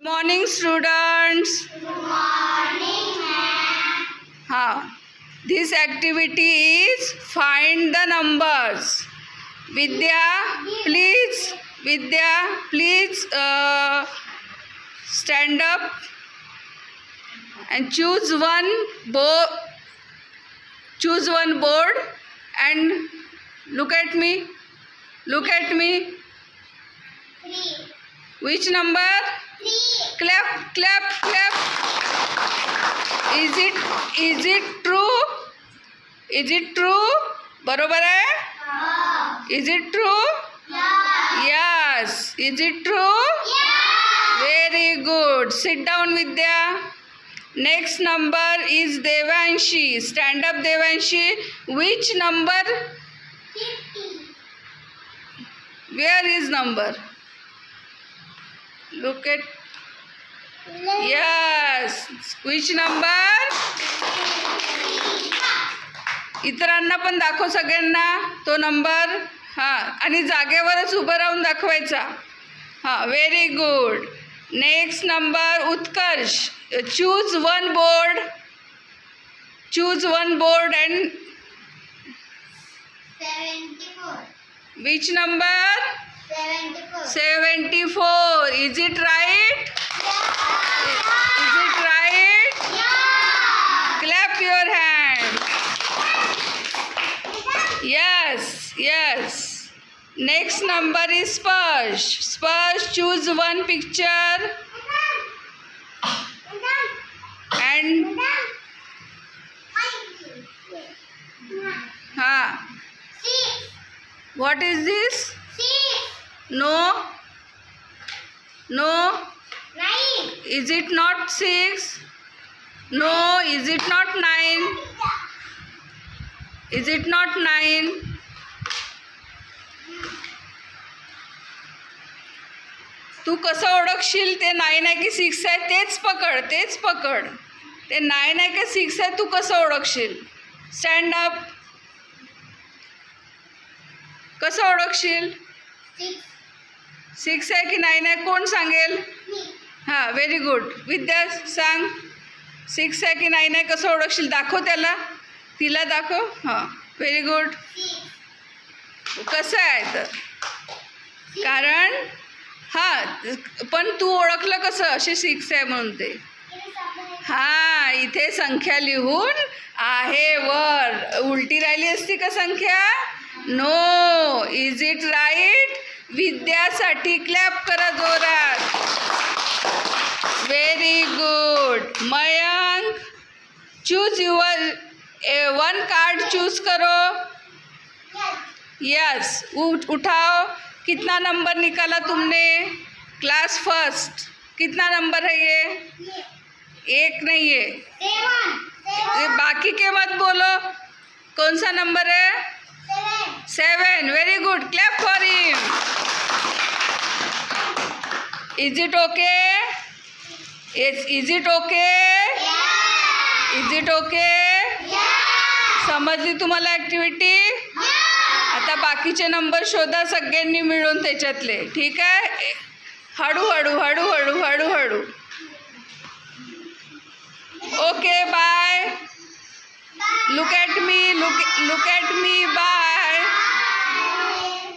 Morning students. Good morning, ma'am. This activity is find the numbers. Vidya, please stand up and choose one board and look at me. Three. Which number? 3. Clap. Is it true? बरोबर आहे? Is it true? Yes. Is it true? Very good. Sit down, Vidya. Next number is Devanshi. Stand up, Devanshi. Which number? 50. Where is number? Look at. Yes. Which number? इतरांना पण दाखव सगळ्यांना तो number. आणि जागेवरच उभं राहून दाखवायचा. Very good. Next number Utkarsh. Choose one board and 74. which number? 74. 74. Is it right? Is it right? Clap your hand. Yes. Next number is Sparsh. Choose one picture and 6. what is this? 6. No. 9. Is it not 6? No. Is it not 9? Is it not 9? तू कसं ओळखशील ते 9 आहे की 6 आहे? तेच पकड. ते 9 आहे की 6 आहे तू कसं ओळखशील? Stand up. कसं ओळखशील? 6 आहे की 9 आहे? कोण सांगेल? Very good. विद्या सांग. 6 आहे की 9 आहे कसं ओळखशील? दाखव त्याला. तिला दाखव. Very good. कसं आहे तर? कारण पण तू ओळखलं कसं असे 6 आहे म्हणून ते? इथे संख्या लिहून आहे वर. उलटी राहिली असती का संख्या? नो. Is it right? विद्यासाठी क्लॅप करा जोरात. Very good. Mayank choose your one card choose करो. यस. उठाओ. कितना नंबर निकाला तुमने? Class first. कितना नंबर है ये? 1 नहीं है. 7. बाकी के मत बोलो. कौन सा नंबर है? 7. Very good. Clap for him. Is it okay? Is it okay? समजली तुम्हाला ॲक्टिव्हिटी? आता बाकीचे नंबर शोधा सगळ्यांनी मिळून त्याच्यातले. ठीक आहे? हळू. Okay bye. Look at me. Bye.